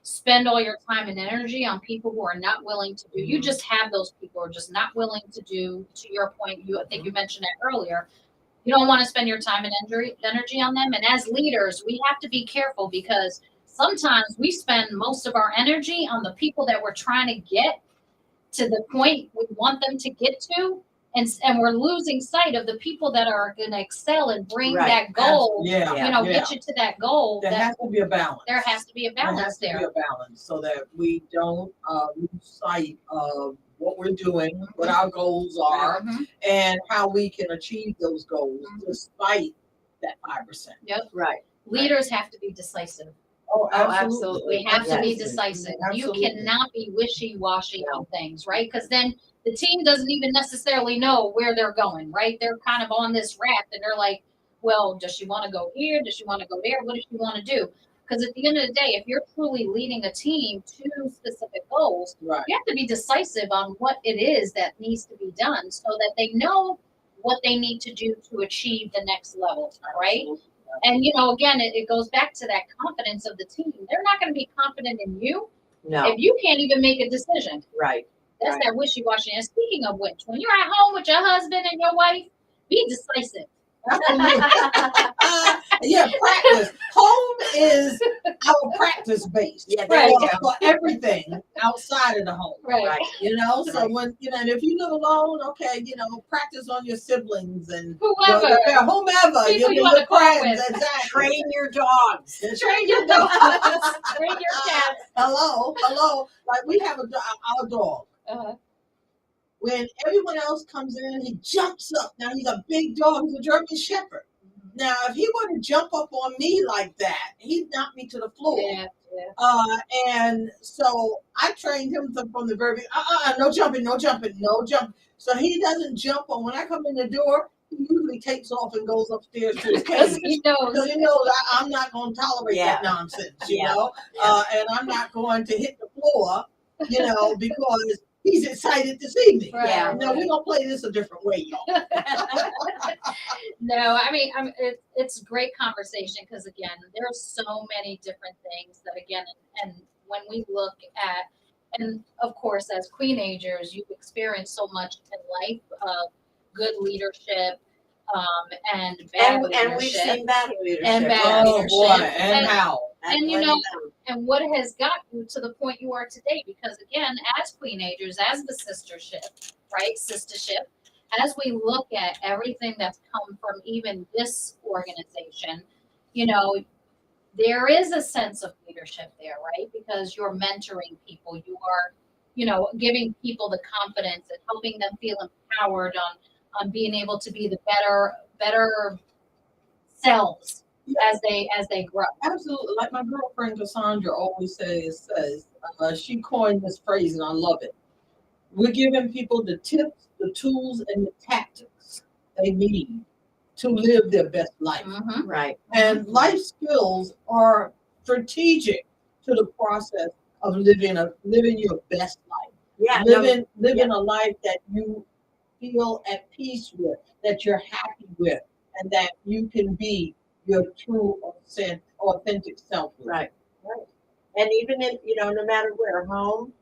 spend all your time and energy on people who are not willing to do. You just have those people who are just not willing to do. To your point, I think you mentioned that earlier. You don't want to spend your time and energy on them. And as leaders, we have to be careful because sometimes we spend most of our energy on the people that we're trying to get to the point we want them to get to. And we're losing sight of the people that are going to excel and bring that goal, get you to that goal. There has to be a balance. There has to be a balance there. There has to be a balance so that we don't lose sight of what we're doing, what our goals are, and how we can achieve those goals despite that 5%. Yep. Right. Leaders have to be decisive. Oh, absolutely. We have to be Yes. decisive. Absolutely. You cannot be wishy-washy on things, right? Because then the team doesn't even necessarily know where they're going, right? They're kind of on this raft and they're like, well, does she want to go here? Does she want to go there? What does she want to do? Because at the end of the day, if you're truly leading a team to specific goals, you have to be decisive on what it is that needs to be done so that they know what they need to do to achieve the next level, right? And, again, it goes back to that confidence of the team. They're not going to be confident in you if you can't even make a decision. Right. That's that wishy-washy. And speaking of which, when you're at home with your husband and your wife, be decisive. Practice. Home is our practice base. For everything outside of the home. Right. So when and if you live alone, okay, practice on your siblings and whomever you want to call with. Exactly. Train your dogs. Train your dogs. Train your cats. Hello. Like we have our dog. When everyone else comes in, he jumps up. Now he's a big dog. He's a German Shepherd. Now, if he were to jump up on me like that, he'd knock me to the floor. And so I trained him from the very beginning. No jumping. So he doesn't jump on. When I come in the door, he usually takes off and goes upstairs to his cage. Because he knows I'm not going to tolerate that nonsense, and I'm not going to hit the floor, because he's excited to see me. Right. No, we're going to play this a different way, y'all. No, I mean, it's great conversation because, again, there's so many different things that, again, and when we look at, and of course, as queenagers, you've experienced so much in life of good leadership and bad leadership. And we've seen bad leadership. And bad leadership. Boy, and how. And and what has got you to the point you are today? Because again, as queenagers, as the sistership, as we look at everything that's come from even this organization, there is a sense of leadership there, right? Because you're mentoring people, you are, giving people the confidence and helping them feel empowered on being able to be the better selves. As they grow. Absolutely. Like my girlfriend Cassandra always says, she coined this phrase and I love it. We're giving people the tips, the tools, and the tactics they need to live their best life. Right. And life skills are strategic to the process of living your best life. Yeah. Living a life that you feel at peace with, that you're happy with, and that you can be your true, authentic self. Right. And even if, no matter where, home,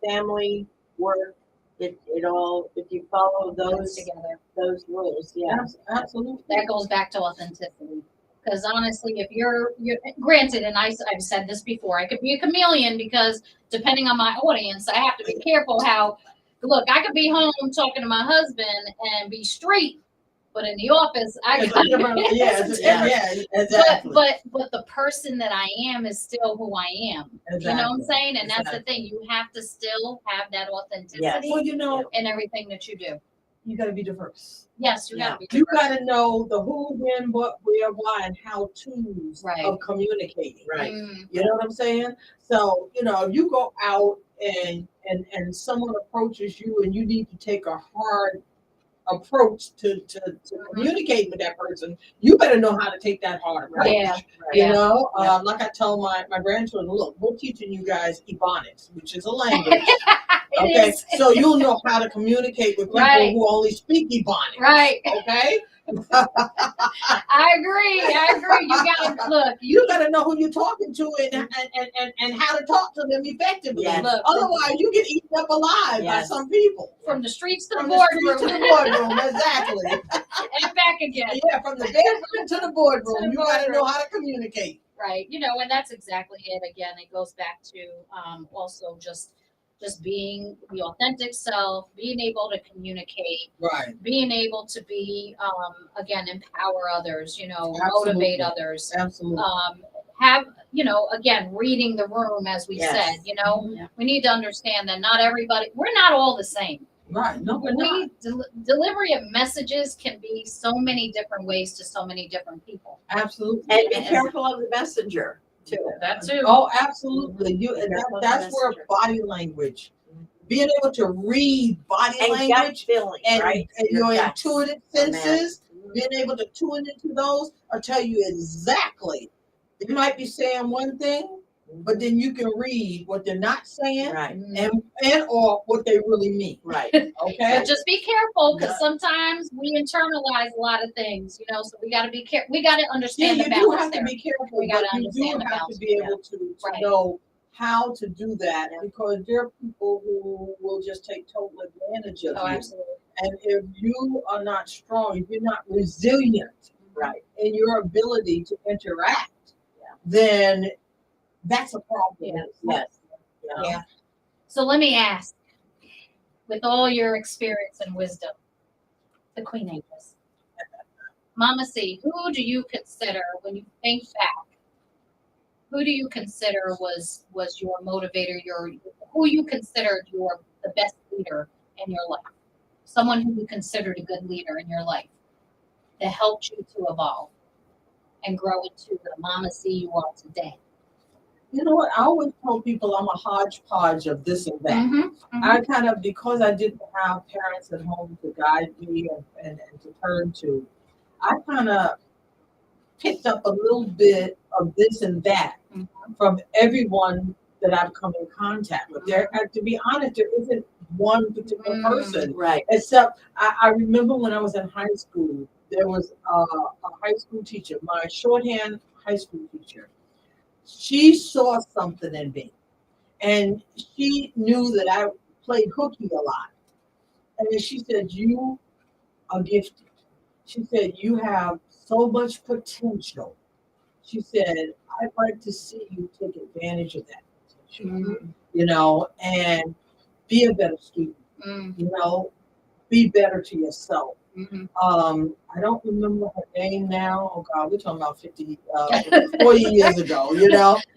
family, work, it all, if you follow those rules, Absolutely. That goes back to authenticity. Because honestly, if you're granted, and I've said this before, I could be a chameleon because depending on my audience, I have to be careful look, I could be home talking to my husband and be straight. But in the office, exactly. But the person that I am is still who I am. Exactly. You know what I'm saying? And that's the thing. You have to still have that authenticity in everything that you do. You got to be diverse. Yes, you got to be diverse. You got to know the who, when, what, where, why, and how to's of communicating. Right. You know what I'm saying? So, if you go out and someone approaches you and you need to take a hard approach to communicate with that person, you better know how to take that hard approach. Like I tell my grandchildren, look, we're teaching you guys Ebonics, which is a language. Okay, so you'll know how to communicate with people who only speak Ebonics. Right. Okay. I agree. You gotta look. You gotta know who you're talking to and how to talk to them effectively. Yes. Look, otherwise, you get eaten up alive by some people. From the streets to the From boardroom. the streets to the boardroom, exactly. And back again. Yeah, from the bedroom to the boardroom, To the you got to know boardroom. how to communicate. Right. And that's exactly it. Again, it goes back to also just being the authentic self, being able to communicate, Right. being able to be, again, empower others, Absolutely. motivate others, Absolutely. have, again, reading the room, as we Yes. said, Mhm. we need to understand that not everybody, we're not all the same. Right. No, we're not. Delivery of messages can be so many different ways to so many different people. Absolutely. And be Yes. careful of the messenger too. That too. Oh, absolutely. That's where messenger. body language, being able to read body And gut language feeling, and, right? and your guts. intuitive Amen. senses, being able to tune into those, will tell you exactly. They might be saying one thing, but then you can read what they're not saying, Right. and or what they really mean. Right. Okay. But just be careful, because sometimes we internalize a lot of things, so we got to be careful. We got to Yeah, understand the you do balance have there. to be careful, We but gotta you do understand the have to balance. be able to Right. know how to do that, Yeah. because there are people who will just take total advantage of Oh, you. absolutely. And if you are not strong, if you're not resilient, Right. in your ability to interact, Yeah. then that's a problem. Yeah. Yes. Yeah. So let me ask, with all your experience and wisdom, the Queen Ages, Mama C, who do you consider, when you think back, who do you consider was your motivator, who you considered the best leader in your life? Someone who you considered a good leader in your life that helped you to evolve and grow into the Mama C you are today. You know what? I always tell people I'm a hodgepodge of this and that. Mm-hmm. I kind of, because I didn't have parents at home to guide me and to turn to, I kind of picked up a little bit of this and that from everyone that I've come in contact with. There, to be honest, there isn't one particular person. Right. Except I remember when I was in high school, there was a high school teacher, my shorthand high school teacher. She saw something in me, and she knew that I played hooky a lot. And then she said, "You are gifted." She said, "You have so much potential." She said, "I'd like to see you take advantage of that potential, and be a better student, be better to yourself." I don't remember her name now. Oh God, we're talking about 40 years ago,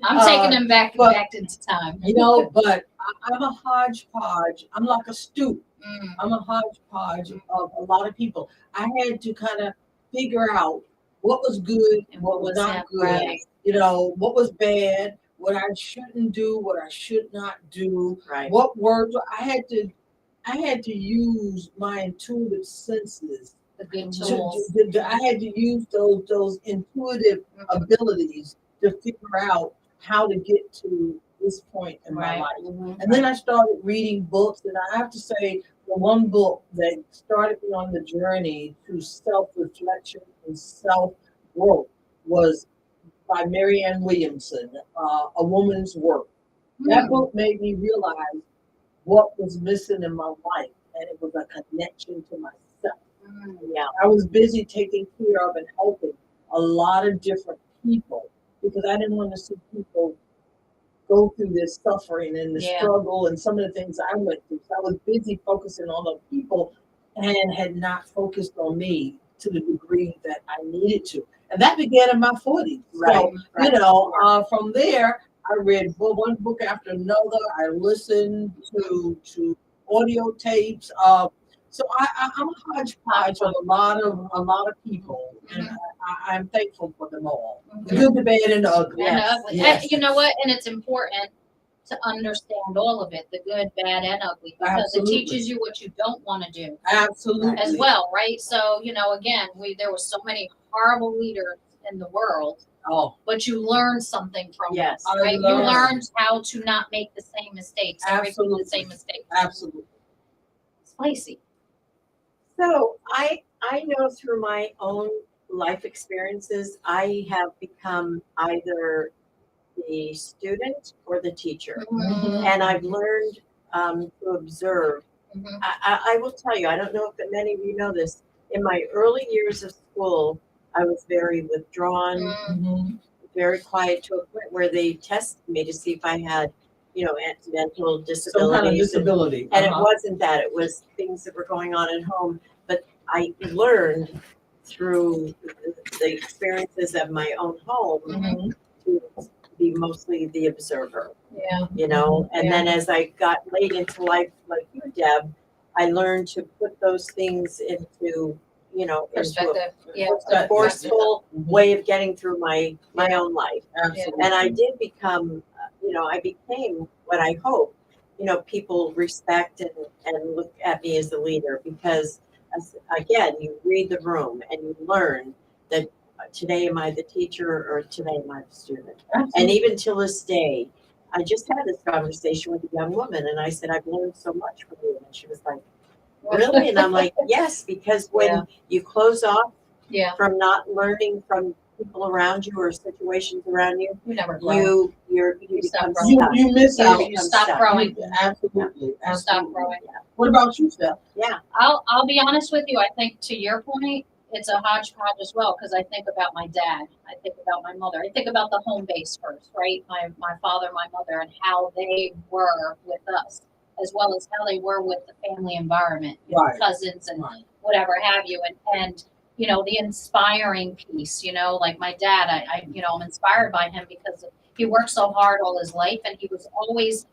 I'm taking them back into time. But I'm a hodgepodge. I'm like a stew. I'm a hodgepodge of a lot of people. I had to kind of figure out what was good and what was not good. Right. What was bad, what I shouldn't do, what I should not do. Right. What words I had to use my intuitive senses. The good tools. I had to use those intuitive abilities to figure out how to get to this point in my life. And then I started reading books, and I have to say, the one book that started me on the journey to self-reflection and self-growth was by Marianne Williamson, A Woman's Work. That book made me realize what was missing in my life, and it was a connection to myself. Yeah. I was busy taking care of and helping a lot of different people because I didn't want to see people go through this suffering and the struggle and some of the things I went through. So I was busy focusing on other people and had not focused on me to the degree that I needed to. And that began in my 40s. Right. So, from there, I read one book after another. I listened to audio tapes. So I'm a hodgepodge of a lot of people, and I'm thankful for them all. The good, the bad, and the ugly. And the ugly. Yes. And you know what? And it's important to understand all of it, the good, bad, and ugly, because Absolutely. it teaches you what you don't want to do. Absolutely. As well, right? So, again, there were so many horrible leaders in the world. Oh. But you learned something from it, Yes. right? You learned how to not make the same mistakes. Absolutely. The same mistakes. Absolutely. Spicy. So I know through my own life experiences, I have become either the student or the teacher. And I've learned to observe. I will tell you, I don't know if many of you know this, in my early years of school, I was very withdrawn, Mhm. very quiet to a point where they tested me to see if I had, mental Some kind of disabilities. disability. And it wasn't that, it was things that were going on at home. But I learned through the experiences of my own home Mhm. to be mostly the observer, Yeah. And then as I got late into life, like you, Deb, I learned to put those things into, into Perspective. Yeah. a forceful Mhm. way of getting through my own life. Absolutely. And I did become, I became what I hope, people respect and look at me as a leader because, again, you read the room and you learn that today am I the teacher or today am I the student. Absolutely. And even till this day, I just had this conversation with a young woman and I said, I've learned so much from you. And she was like, really? And I'm like, yes, because when you close off Yeah. from not learning from people around you or situations around you, You never grow. you stop become growing. stuck. You miss You out. You become stop stuck. growing. Absolutely. You stop Absolutely. growing. What about you, Steph? Yeah. I'll be honest with you. I think to your point, it's a hodgepodge as well because I think about my dad. I think about my mother. I think about the home base first, right? My father, my mother, and how they were with us, as well as how they were with the family environment, Right. cousins and Right. whatever have you. And the inspiring piece. Like my dad, I'm inspired by him because he worked so hard all his life, and he was always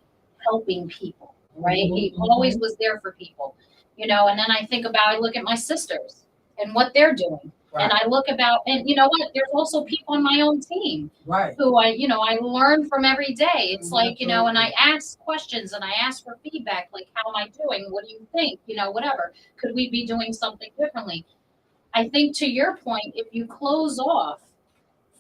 helping people. Right? He Mhm. always was there for people. And then I look at my sisters and what they're doing. Right. And I look about, and you know what? There's also people on my own team Right. who I learn from every day. It's like, and Absolutely. I ask questions and I ask for feedback, like, how am I doing? What do you think? Whatever. Could we be doing something differently? I think to your point, if you close off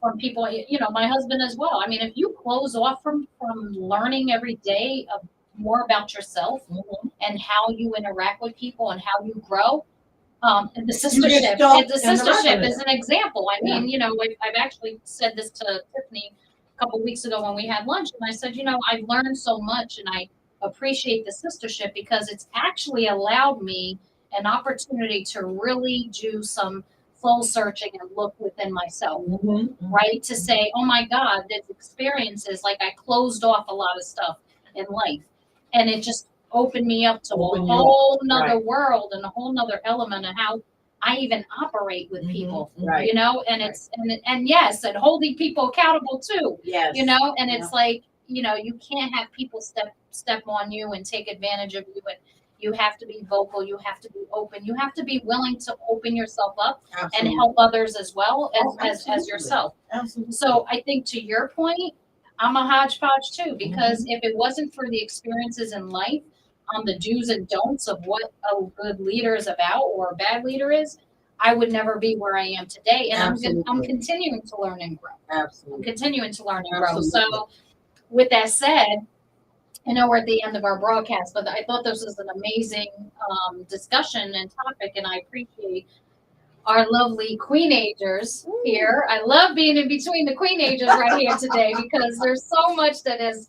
from people, my husband as well. I mean, if you close off from learning every day of more about yourself Mhm. and how you interact with people and how you grow, and the You get sistership, stuck the in the sistership rut is an example. I Yeah. mean, I've actually said this to Tiffany a couple weeks ago when we had lunch, and I said, I've learned so much, and I appreciate the sistership because it's actually allowed me an opportunity to really do some soul searching and look within myself. Mhm. Right? To say, oh my God, there's experiences, like I closed off a lot of stuff in life. And it just opened me up to Open a you up. whole nother Right. world and a whole nother element of how I even operate with Mhm. people. Right. And it's and yes, and holding people accountable too. Yes. And it's like, you can't have people step on you and take advantage of you, and you have to be vocal, you have to be open, you have to be willing to open yourself up Absolutely. and help others as well Oh, as absolutely. yourself. Absolutely. So I think to your point, I'm a hodgepodge too, because if it wasn't for the experiences in life on the do's and don'ts of what a good leader is about or a bad leader is, I would never be where I am today. And I'm Absolutely. continuing to learn and grow. I'm Absolutely. continuing to learn and grow. Absolutely. So with that said, I know we're at the end of our broadcast, but I thought this was an amazing discussion and topic, and I appreciate our lovely queenagers here. I love being in between the queenagers right here today because there's so much that has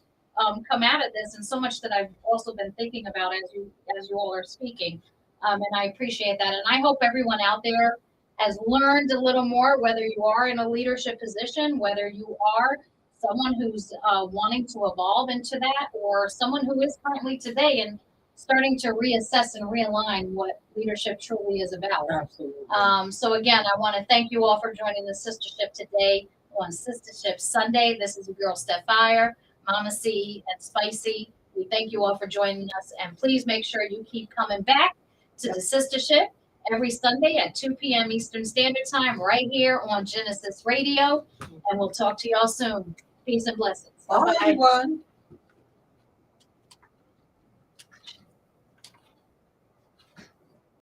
come out of this, and so much that I've also been thinking about as you all are speaking, and I appreciate that. And I hope everyone out there has learned a little more, whether you are in a leadership position, whether you are someone who's wanting to evolve into that, or someone who is currently today and starting to reassess and realign what leadership truly is about. Absolutely. So again, I want to thank you all for joining the Sistership today on Sistership Sunday. This is your girl Steph Fire, Mama C, and Spicy. We thank you all for joining us, and please make sure you keep coming back to the Sistership every Sunday at 2 p.m. Eastern Standard Time right here on Gynesis Radio, and we'll talk to y'all soon. Peace and blessings. Bye, everyone.